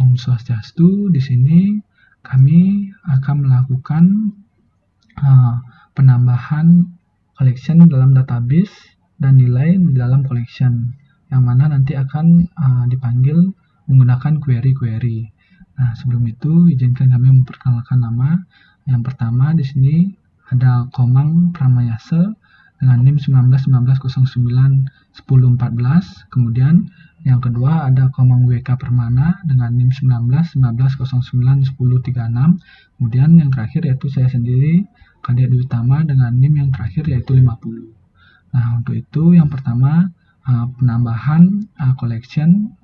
Om Swastiastu. Di sini kami akan melakukan penambahan collection dalam database dan nilai di dalam collection, yang mana nanti akan dipanggil menggunakan query-query. Nah, sebelum itu izinkan kami memperkenalkan nama. Yang pertama di sini ada Komang Pramayasa dengan NIM 1919091014. Kemudian yang kedua ada Komang WK Permana dengan NIM 1919091036. Kemudian yang terakhir yaitu saya sendiri, Kadek Dwi Tama, dengan NIM yang terakhir yaitu 50. Nah, untuk itu yang pertama penambahan collection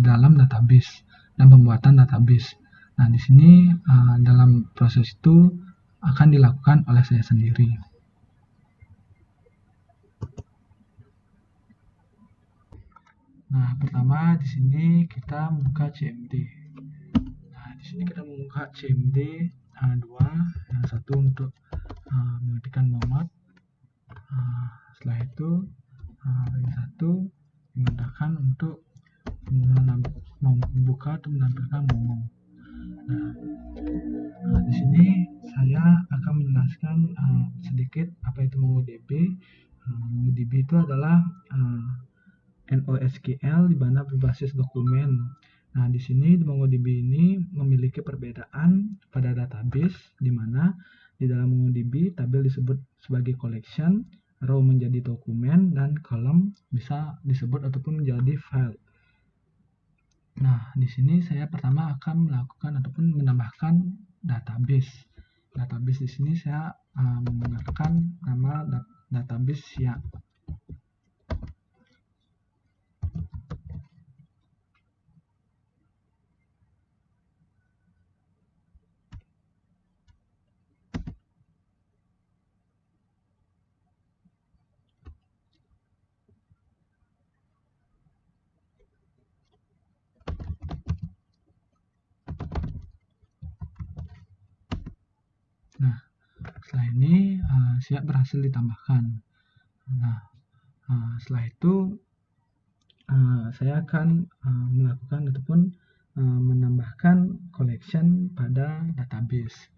dalam database dan pembuatan database. Nah, di sini dalam proses itu akan dilakukan oleh saya sendiri. Nah, pertama di sini kita membuka CMD. Nah, di sini kita membuka CMD 2, yang satu untuk mengetikkan nomor. Setelah itu yang satu menggunakan untuk membuka atau menampilkan momo. Nah, di sini saya akan menjelaskan sedikit apa itu MongoDB. MongoDB itu adalah NoSQL di mana berbasis dokumen. Nah, di sini di MongoDB ini memiliki perbedaan pada database, di mana di dalam MongoDB tabel disebut sebagai collection, row menjadi dokumen, dan column bisa disebut ataupun menjadi file. Nah, di sini saya pertama akan melakukan ataupun menambahkan database. Database di sini saya menggunakan nama database SIA. Nah, setelah ini siap berhasil ditambahkan. Nah, setelah itu saya akan melakukan ataupun menambahkan collection pada database.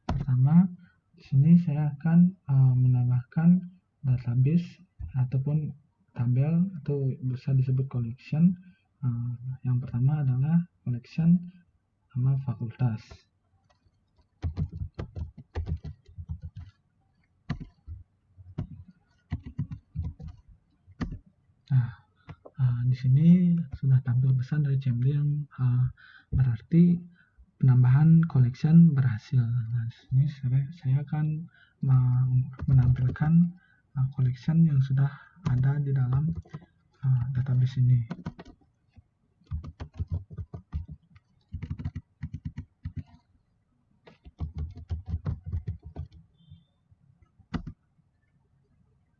Pertama, di sini saya akan menambahkan database ataupun tabel atau bisa disebut collection. Yang pertama adalah collection nama fakultas. Nah, di sini sudah tampil pesan dari CMD yang berarti penambahan collection berhasil. Nah, di sini saya akan menampilkan collection yang sudah ada di dalam database ini.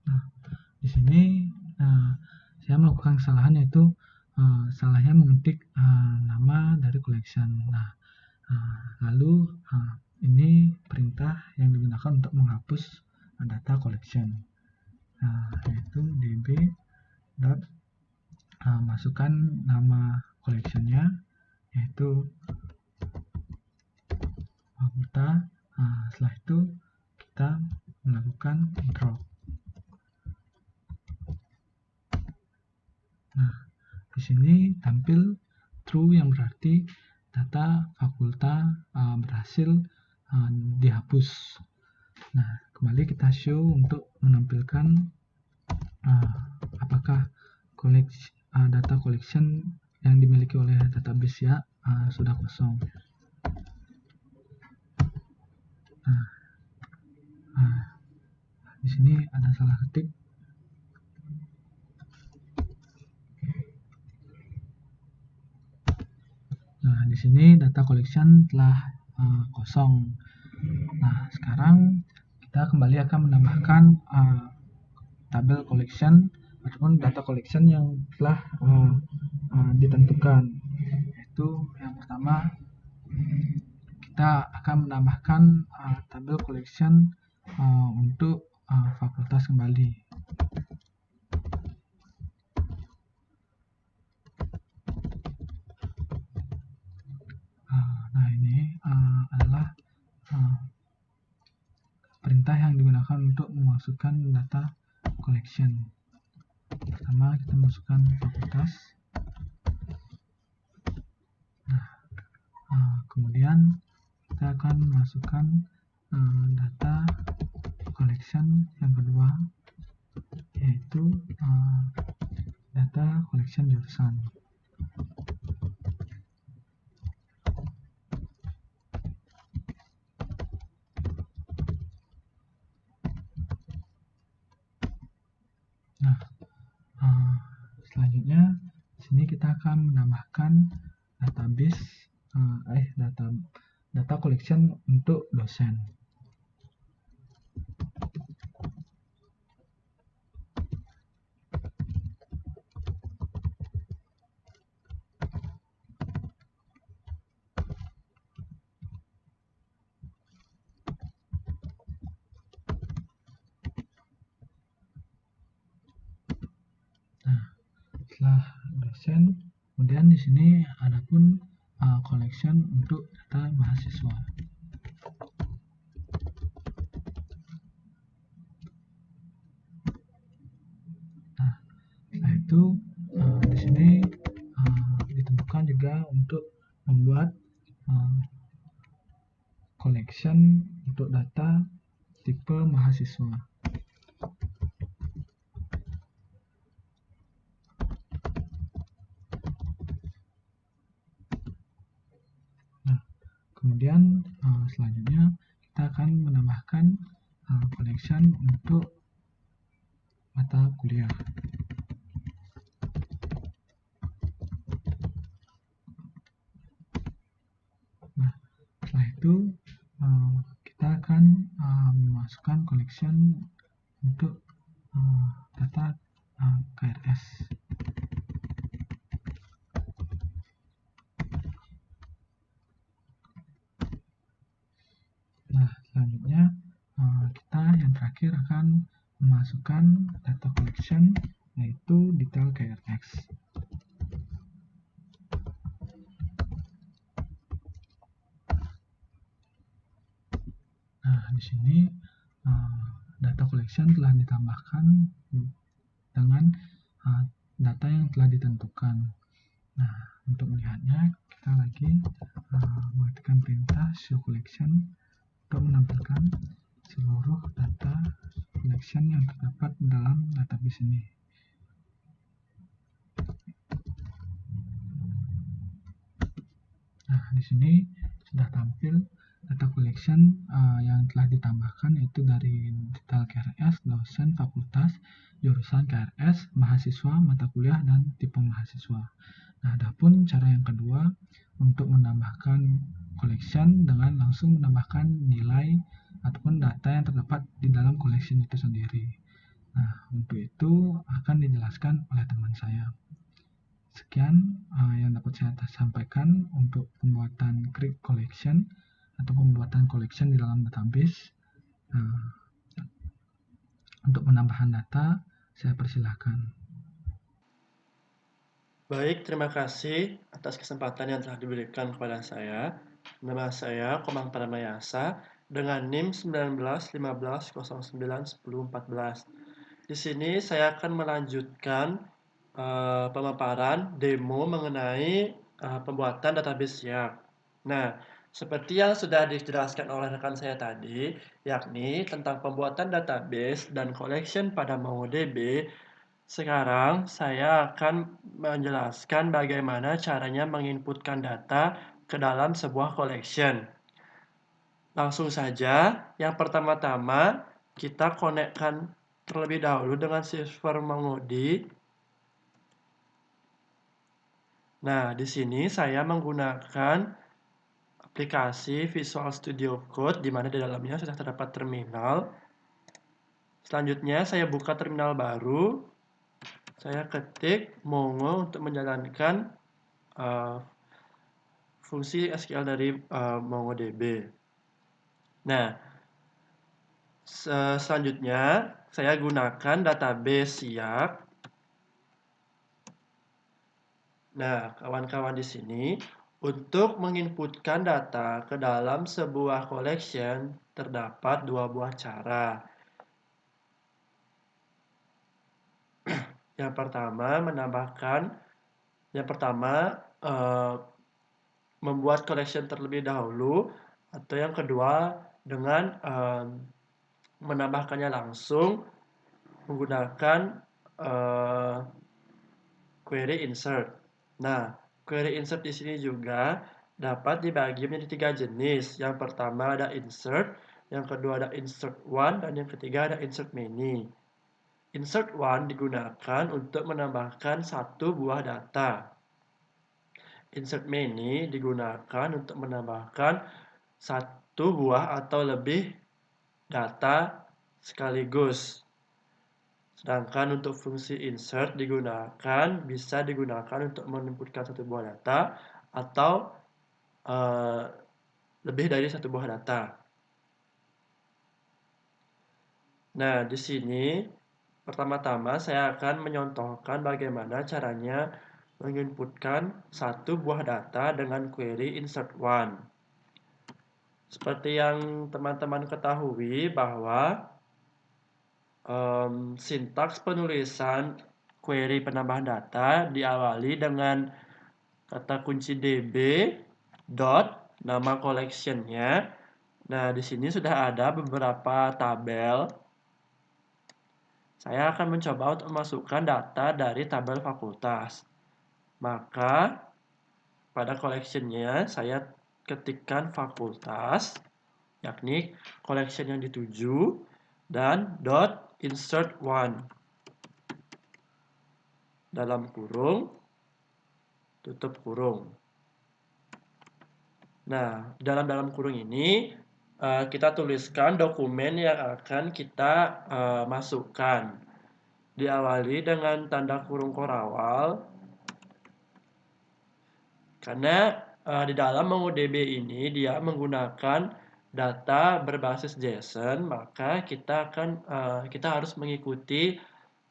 Nah, di sini saya melakukan kesalahan, yaitu salahnya mengetik nama dari collection. Nah, lalu ini perintah yang digunakan untuk menghapus data collection, yaitu db masukkan nama collectionnya, yaitu fakultas. Setelah itu kita melakukan drop. Nah, di sini tampil true, yang berarti data fakultas berhasil dihapus. Nah, kembali kita show untuk menampilkan apakah data collection yang dimiliki oleh database ya sudah kosong. Di sini ada salah ketik. Nah, di sini data collection telah kosong. Nah, sekarang kita kembali akan menambahkan tabel collection ataupun data collection yang telah ditentukan. Yaitu yang pertama, kita akan menambahkan tabel collection untuk fakultas kembali. Nah, ini adalah perintah yang digunakan untuk memasukkan data collection. Pertama, kita masukkan fakultas. Nah, kemudian kita akan masukkan data collection yang kedua, yaitu data collection jurusan. Nah, selanjutnya di sini kita akan menambahkan database data collection untuk dosen. Setelah dosen, kemudian di sini adapun collection untuk data mahasiswa. Nah, setelah itu di sini ditentukan juga untuk membuat collection untuk data tipe mahasiswa. Kemudian selanjutnya kita akan menambahkan collection untuk mata kuliah. Nah, setelah itu kita akan memasukkan collection untuk data KRS. Nah, selanjutnya kita yang terakhir akan memasukkan data collection, yaitu detail KRX. Nah, di sini data collection telah ditambahkan dengan data yang telah ditentukan. Nah, untuk melihatnya kita lagi mengetikkan perintah show collection untuk menampilkan seluruh data collection yang terdapat dalam database ini. Nah, di sini sudah tampil data collection yang telah ditambahkan, yaitu dari detail KRS, dosen, fakultas, jurusan KRS, mahasiswa, mata kuliah, dan tipe mahasiswa. Nah, adapun cara yang kedua untuk menambahkan collection dengan langsung menambahkan nilai ataupun data yang terdapat di dalam collection itu sendiri. Nah, untuk itu akan dijelaskan oleh teman saya. Sekian yang dapat saya sampaikan untuk pembuatan create collection atau pembuatan collection di dalam database. Untuk penambahan data, saya persilahkan. Baik, terima kasih atas kesempatan yang telah diberikan kepada saya. Nama saya Komang Paramayasa dengan NIM 1915091014. Di sini saya akan melanjutkan pemaparan demo mengenai pembuatan database YARK. Nah, seperti yang sudah dijelaskan oleh rekan saya tadi, yakni tentang pembuatan database dan collection pada MongoDB. Sekarang saya akan menjelaskan bagaimana caranya menginputkan data ke dalam sebuah collection. Langsung saja, yang pertama-tama kita konekkan terlebih dahulu dengan server MongoDB. Nah, di sini saya menggunakan aplikasi Visual Studio Code, di mana di dalamnya sudah terdapat terminal. Selanjutnya saya buka terminal baru, saya ketik Mongo untuk menjalankan fungsi SQL dari MongoDB. Nah, selanjutnya saya gunakan database Siak. Nah, kawan-kawan di sini, untuk menginputkan data ke dalam sebuah collection terdapat dua buah cara. Yang pertama membuat collection terlebih dahulu, atau yang kedua dengan menambahkannya langsung menggunakan query insert. Nah, query insert di sini juga dapat dibagi menjadi 3 jenis. Yang pertama ada insert, yang kedua ada insert one, dan yang ketiga ada insert many. Insert one digunakan untuk menambahkan satu buah data. Insert many digunakan untuk menambahkan satu buah atau lebih data sekaligus. Sedangkan untuk fungsi insert bisa digunakan untuk menginputkan satu buah data atau lebih dari satu buah data. Nah, di sini pertama-tama saya akan menyontohkan bagaimana caranya menginputkan satu buah data dengan query insert one. Seperti yang teman-teman ketahui bahwa sintaks penulisan query penambahan data diawali dengan kata kunci db dot nama collectionnya. Nah, di sini sudah ada beberapa tabel. Saya akan mencoba untuk memasukkan data dari tabel fakultas. Maka pada collectionnya saya ketikkan fakultas, yakni collection yang dituju, dan dot insert one dalam kurung, tutup kurung. Nah, dalam kurung ini kita tuliskan dokumen yang akan kita masukkan. Diawali dengan tanda kurung korawal, karena di dalam MongoDB ini dia menggunakan data berbasis JSON, maka kita harus mengikuti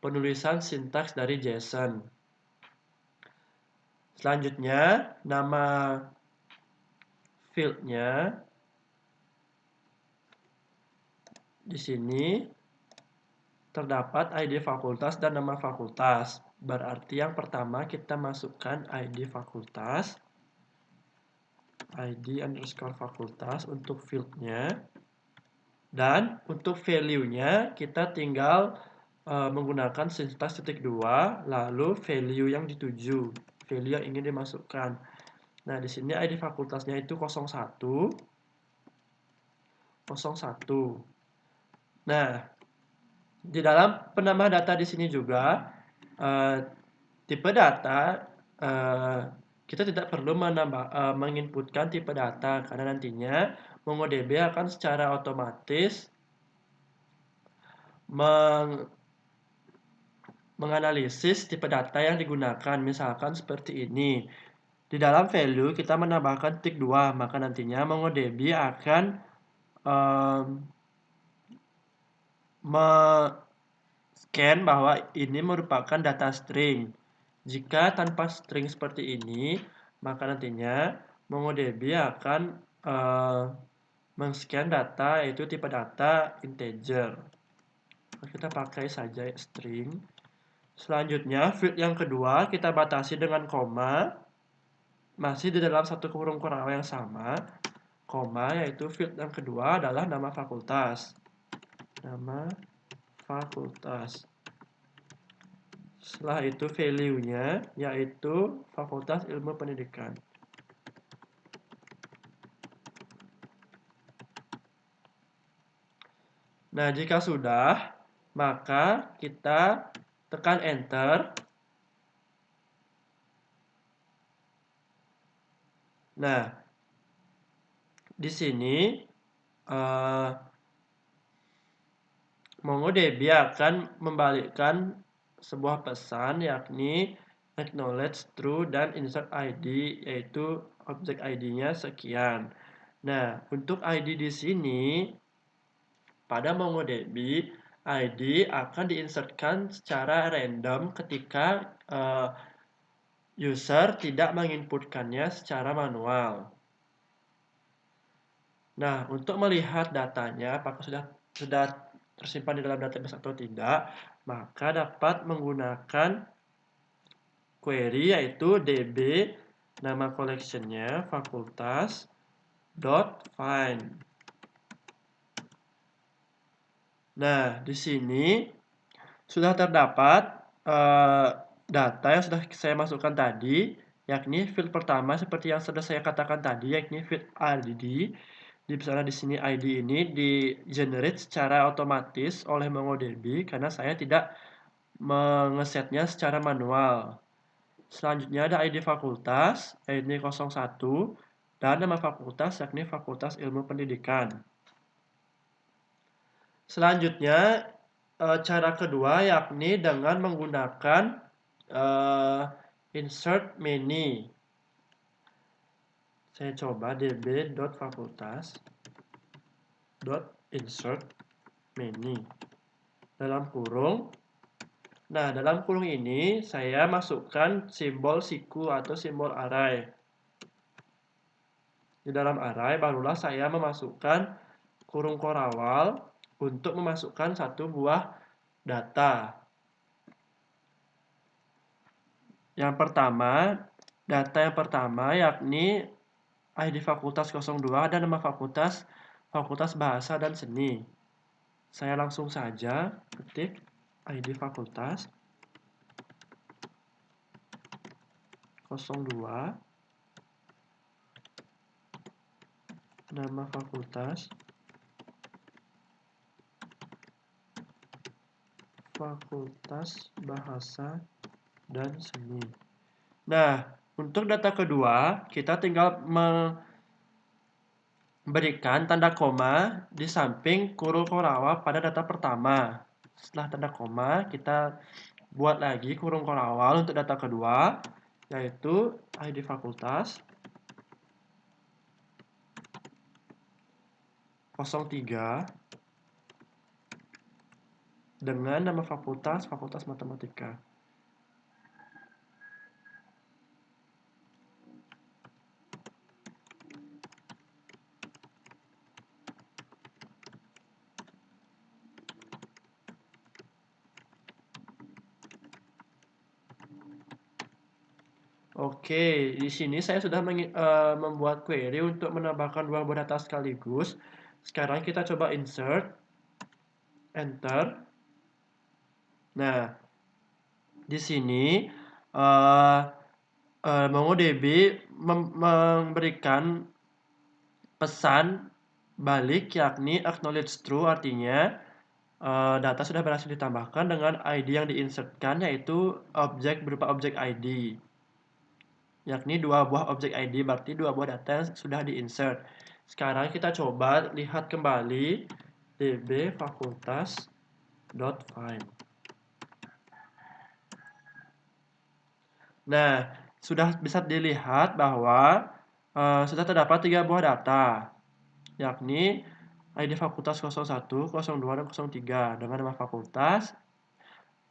penulisan sintaks dari JSON. Selanjutnya, nama fieldnya di sini terdapat ID fakultas dan nama fakultas. Berarti yang pertama kita masukkan ID fakultas, ID underscore fakultas untuk fieldnya, dan untuk value-nya kita tinggal menggunakan sintaks *2, lalu value yang dituju, value yang ingin dimasukkan. Nah, di sini ID fakultasnya itu 01. Nah, di dalam penambah data di sini juga tipe data kita tidak perlu menginputkan tipe data, karena nantinya MongoDB akan secara otomatis menganalisis tipe data yang digunakan. Misalkan seperti ini. Di dalam value kita menambahkan *2, maka nantinya MongoDB akan scan bahwa ini merupakan data string. Jika tanpa string seperti ini, maka nantinya MongoDB akan men-scan data, yaitu tipe data integer. Kita pakai saja string. Selanjutnya, field yang kedua kita batasi dengan koma. Masih di dalam satu kurung korawal yang sama. Koma, yaitu field yang kedua adalah nama fakultas. Nama fakultas. Setelah itu value-nya yaitu Fakultas Ilmu Pendidikan. Nah, jika sudah, maka kita tekan enter. Nah, di sini MongoDB akan membalikkan sebuah pesan, yakni acknowledge true dan insert ID, yaitu objek ID-nya sekian. Nah, untuk ID di sini pada MongoDB, ID akan diinsertkan secara random ketika user tidak menginputkannya secara manual. Nah, untuk melihat datanya apakah sudah tersimpan di dalam database atau tidak, maka dapat menggunakan query, yaitu db nama collectionnya fakultas .find. Nah, di sini sudah terdapat data yang sudah saya masukkan tadi, yakni field pertama seperti yang sudah saya katakan tadi, yakni field ID. Di sana di sini ID ini di generate secara otomatis oleh MongoDB karena saya tidak mengesetnya secara manual. Selanjutnya ada ID fakultas, ID 01, dan nama fakultas yakni Fakultas Ilmu Pendidikan. Selanjutnya cara kedua yakni dengan menggunakan insert many. Saya coba db.fakultas.insert many dalam kurung. Nah, dalam kurung ini saya masukkan simbol siku atau simbol array. Di dalam array barulah saya memasukkan kurung korawal untuk memasukkan satu buah data. Yang pertama, data yang pertama yakni ID Fakultas 02 dan nama fakultas Bahasa dan Seni. Saya langsung saja ketik ID Fakultas 02, nama fakultas Bahasa dan Seni. Nah, untuk data kedua, kita tinggal memberikan tanda koma di samping kurung korawa pada data pertama. Setelah tanda koma, kita buat lagi kurung korawal untuk data kedua, yaitu ID fakultas 03 dengan nama fakultas Matematika. Oke, di sini saya sudah membuat query untuk menambahkan dua buah data sekaligus. Sekarang kita coba insert, enter. Nah, di sini MongoDB memberikan pesan balik, yakni acknowledge true, artinya data sudah berhasil ditambahkan dengan ID yang diinsertkan, yaitu objek berupa objek ID. Yakni dua buah objek ID, berarti dua buah data yang sudah diinsert. Sekarang kita coba lihat kembali db fakultas.find. Nah, sudah bisa dilihat bahwa sudah terdapat tiga buah data, yakni ID fakultas 01, 02, dan 03 dengan nama fakultas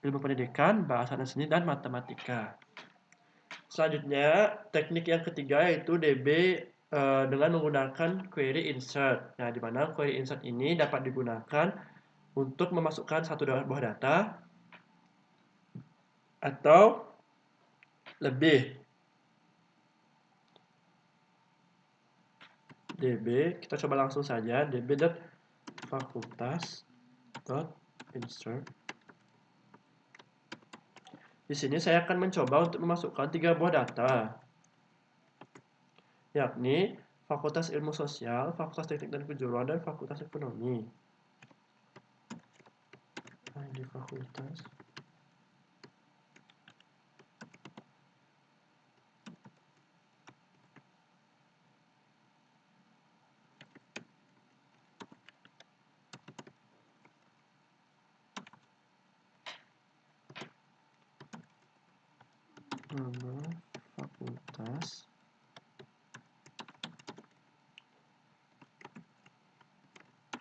Ilmu Pendidikan, Bahasa dan Seni, dan Matematika. Selanjutnya, teknik yang ketiga yaitu DB dengan menggunakan query insert. Nah, di mana query insert ini dapat digunakan untuk memasukkan satu buah data atau lebih. DB, kita coba langsung saja db.fakultas.insert. Di sini saya akan mencoba untuk memasukkan tiga buah data, yakni Fakultas Ilmu Sosial, Fakultas Teknik dan Kejuruan, dan Fakultas Ekonomi. ID fakultas. Nama fakultas,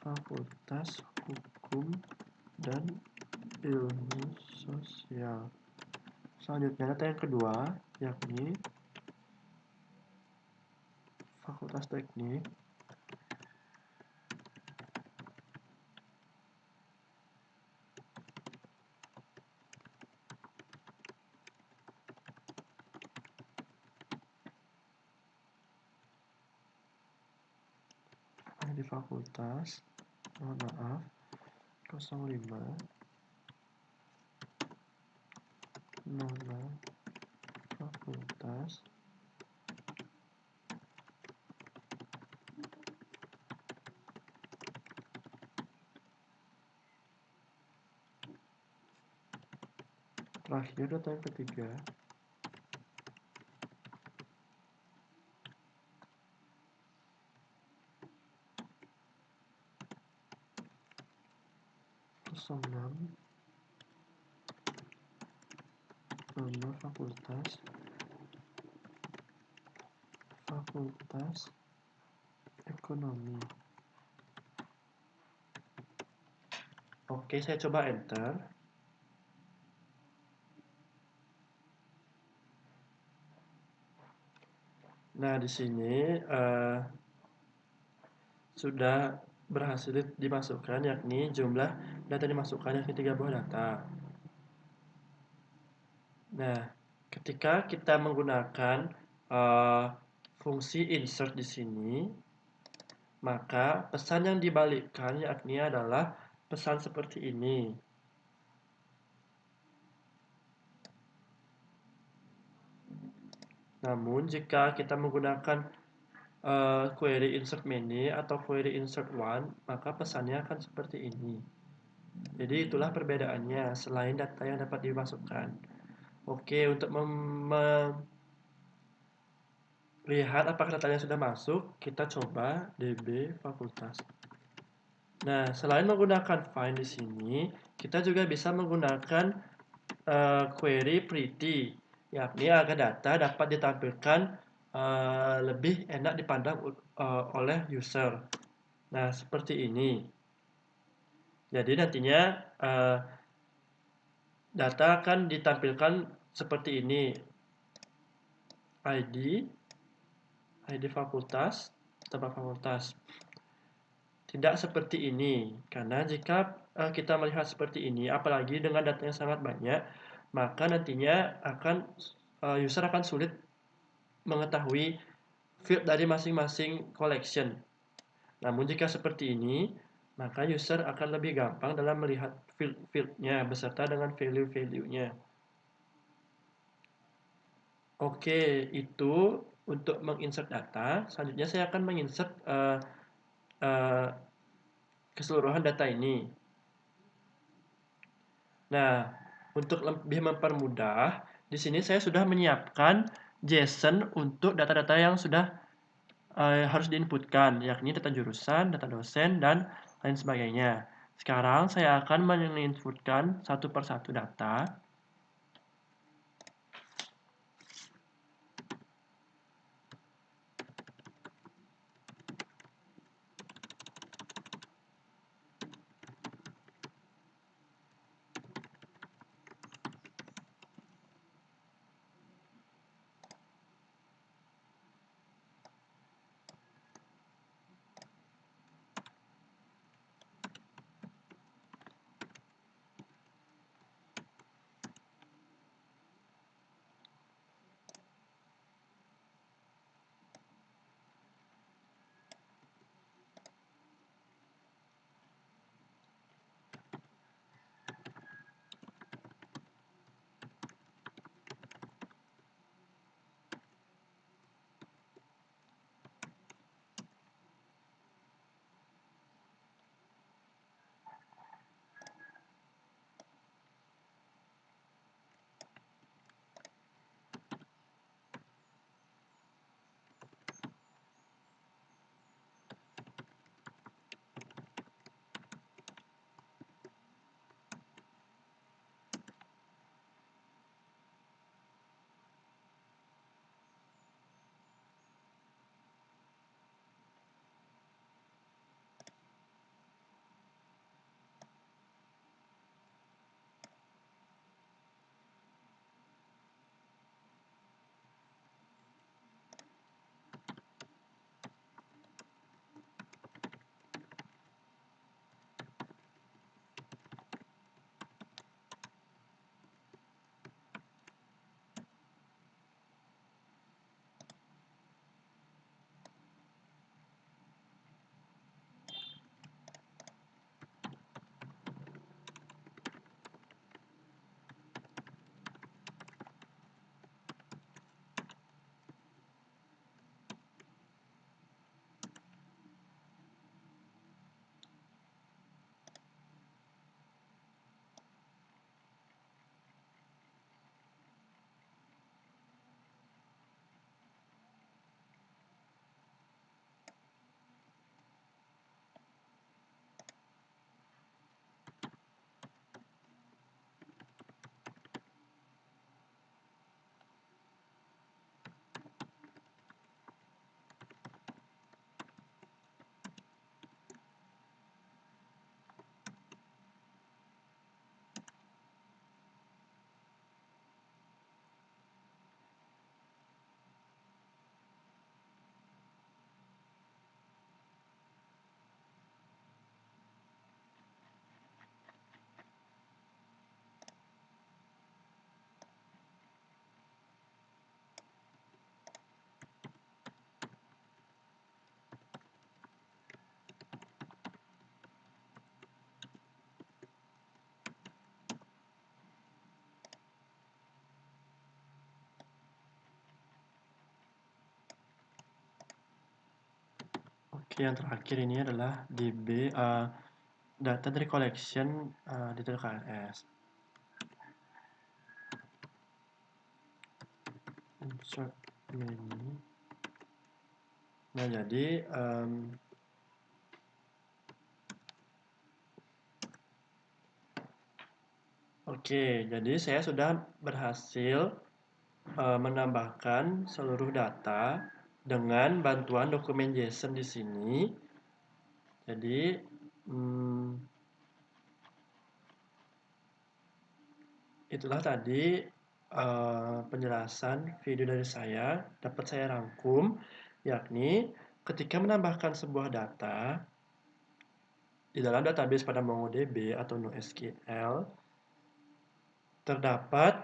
Fakultas Hukum dan Ilmu Sosial. Selanjutnya data yang kedua, yakni Fakultas Teknik, di fakultas, mohon maaf, 05 nama fakultas, terakhir data yang ketiga, enam nama fakultas, Fakultas Ekonomi. Oke, saya coba enter. Nah, di sini sudah berhasil dimasukkan, yakni jumlah data dimasukkan yakni 3 buah data. Nah, ketika kita menggunakan fungsi insert di sini, maka pesan yang dibalikkan yakni adalah pesan seperti ini. Namun, jika kita menggunakan query insert many atau query insert one, maka pesannya akan seperti ini. Jadi itulah perbedaannya selain data yang dapat dimasukkan. Oke, untuk melihat apakah datanya sudah masuk, kita coba db fakultas. Nah, selain menggunakan find di sini, kita juga bisa menggunakan query pretty, yakni agar data dapat ditampilkan lebih enak dipandang oleh user. Nah, seperti ini. Jadi nantinya data akan ditampilkan seperti ini. ID fakultas, tempat fakultas. Tidak seperti ini, karena jika kita melihat seperti ini, apalagi dengan data yang sangat banyak, maka nantinya user akan sulit mengetahui field dari masing-masing collection. Namun jika seperti ini, maka user akan lebih gampang dalam melihat field-nya beserta dengan value-value-nya. Oke, itu untuk menginsert data. Selanjutnya saya akan menginsert keseluruhan data ini. Nah, untuk lebih mempermudah, di sini saya sudah menyiapkan JSON untuk data-data yang sudah harus diinputkan, yakni data jurusan, data dosen, dan lain sebagainya. Sekarang saya akan menginputkan satu persatu data. yang terakhir ini adalah DB data dari collection detail KRS. Insert menu. Nah, jadi oke, jadi saya sudah berhasil menambahkan seluruh data dengan bantuan dokumen JSON di sini. Jadi itulah tadi penjelasan video dari saya, dapat saya rangkum, yakni ketika menambahkan sebuah data di dalam database pada MongoDB atau NoSQL, terdapat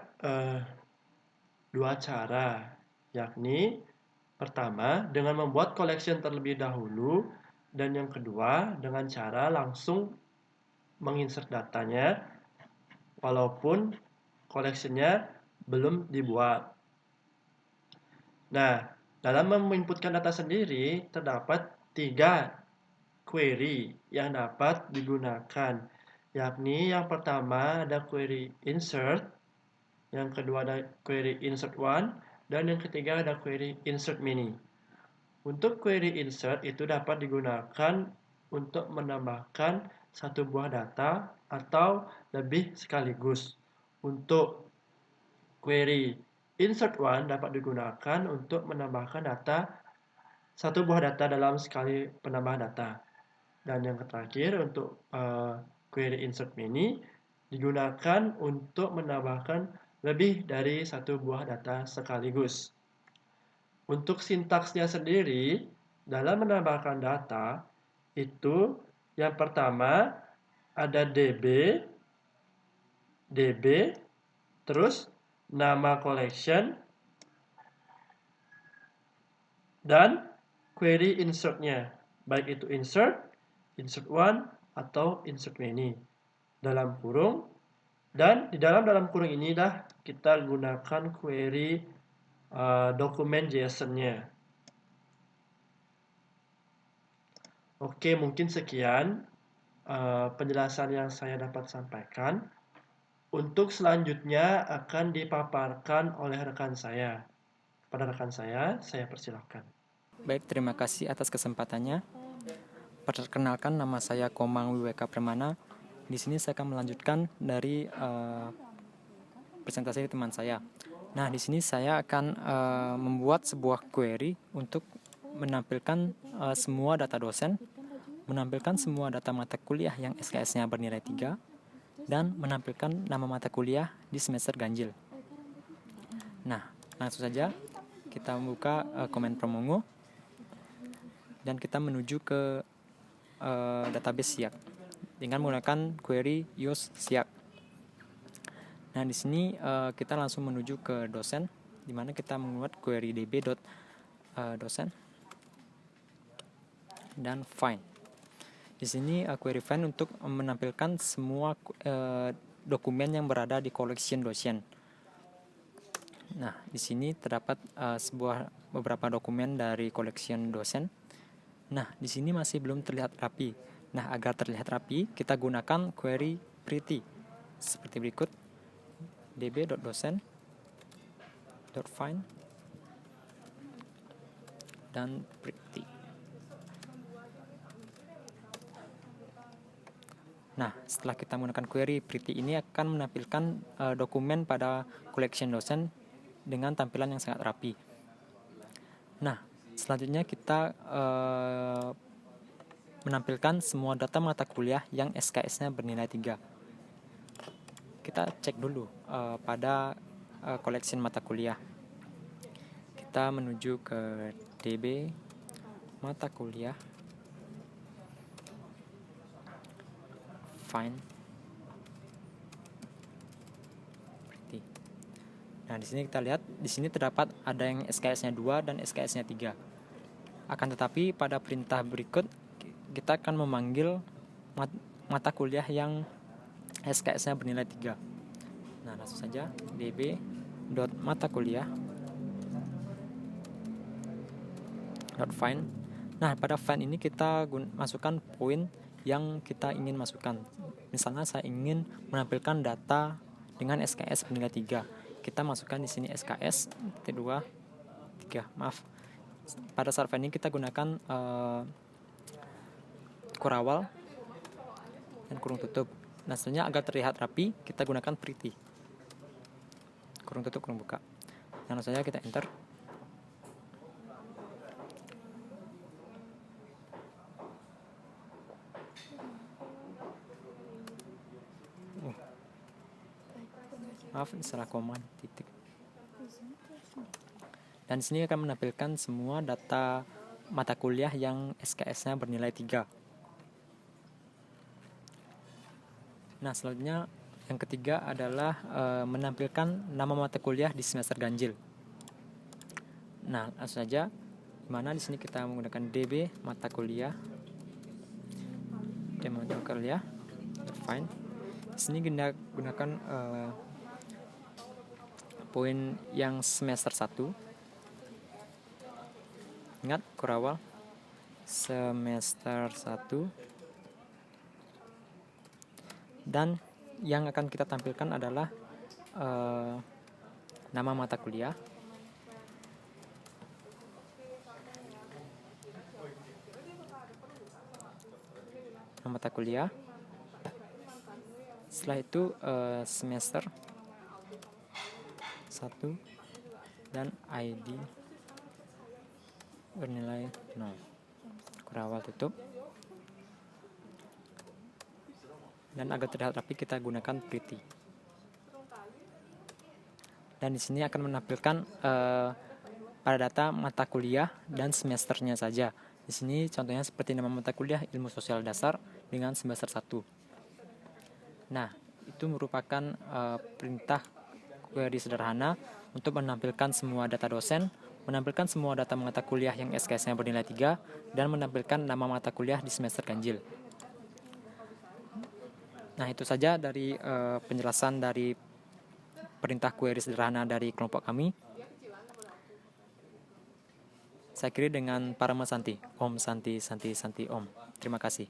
dua cara, yakni pertama dengan membuat collection terlebih dahulu, dan yang kedua dengan cara langsung menginsert datanya walaupun collection-nya belum dibuat. Nah, dalam menginputkan data sendiri terdapat 3 query yang dapat digunakan, yakni yang pertama ada query insert, yang kedua ada query insert one, dan yang ketiga ada query insert mini. Untuk query insert itu dapat digunakan untuk menambahkan satu buah data atau lebih sekaligus. Untuk query insert one dapat digunakan untuk menambahkan satu buah data dalam sekali penambah data. Dan yang terakhir untuk query insert mini digunakan untuk menambahkan lebih dari satu buah data sekaligus. Untuk sintaksnya sendiri dalam menambahkan data itu yang pertama ada DB, terus nama collection, dan query insert-nya, baik itu insert one, atau insert many, dalam kurung, dan di dalam kurung inilah kita gunakan query dokumen JSON-nya. Oke, mungkin sekian penjelasan yang saya dapat sampaikan. Untuk selanjutnya akan dipaparkan oleh rekan saya. Pada rekan saya persilahkan. Baik, terima kasih atas kesempatannya. Perkenalkan, nama saya Komang Wiweka Permana. Di sini saya akan melanjutkan dari presentasi teman saya. Nah, di sini saya akan membuat sebuah query untuk menampilkan semua data dosen, menampilkan semua data mata kuliah yang SKS-nya bernilai 3, dan menampilkan nama mata kuliah di semester ganjil. Nah, langsung saja kita membuka komen Promongo dan kita menuju ke database SIAK dengan menggunakan query use SIAK. Nah, di sini kita langsung menuju ke dosen, di mana kita membuat query db.dosen dan find. Di sini query find untuk menampilkan semua dokumen yang berada di collection dosen. Nah, di sini terdapat beberapa dokumen dari collection dosen. Nah, di sini masih belum terlihat rapi. Nah, agar terlihat rapi, kita gunakan query pretty seperti berikut: db.dosen.find dan pretty. Nah, setelah kita menggunakan query pretty ini akan menampilkan dokumen pada collection dosen dengan tampilan yang sangat rapi. Nah, selanjutnya kita menampilkan semua data mata kuliah yang SKS-nya bernilai 3. Kita cek dulu pada collection mata kuliah. Kita menuju ke DB mata kuliah, find pretty. Nah, di sini kita lihat, di sini terdapat ada yang SKS-nya 2 dan SKS-nya 3. Akan tetapi pada perintah berikut kita akan memanggil mata kuliah yang SKS-nya bernilai 3. Nah, langsung saja db.matakuliah.find Nah, pada find ini kita masukkan poin yang kita ingin masukkan. Misalnya saya ingin menampilkan data dengan SKS bernilai 3. Kita masukkan di sini SKS 2 3. Maaf. Pada saat find ini kita gunakan kurawal dan kurung tutup. Nah, selanjutnya agar terlihat rapi, kita gunakan pretty. Kurung tutup, kurung buka. Nah, langsung saja kita enter. Maaf, salah koma titik. Dan di sini akan menampilkan semua data mata kuliah yang SKS-nya bernilai 3. Nah, selanjutnya yang ketiga adalah menampilkan nama mata kuliah di semester ganjil. Nah, langsung saja, dimana di sini kita menggunakan DB mata kuliah, find. Di sini kita gunakan poin yang semester 1. Ingat, kurawal semester 1. Dan yang akan kita tampilkan adalah nama mata kuliah, setelah itu semester 1 dan ID bernilai 0. Kurawal tutup. Dan agar terlihat rapi kita gunakan pretty. Dan di sini akan menampilkan pada data mata kuliah dan semesternya saja. Di sini contohnya seperti nama mata kuliah Ilmu Sosial Dasar dengan semester 1. Nah, itu merupakan perintah query sederhana untuk menampilkan semua data dosen, menampilkan semua data mata kuliah yang SKS-nya bernilai 3, dan menampilkan nama mata kuliah di semester ganjil. Nah, itu saja dari penjelasan dari perintah query sederhana dari kelompok kami. Saya akhiri dengan Parama Santi. Om Santi Santi Santi Om. Terima kasih.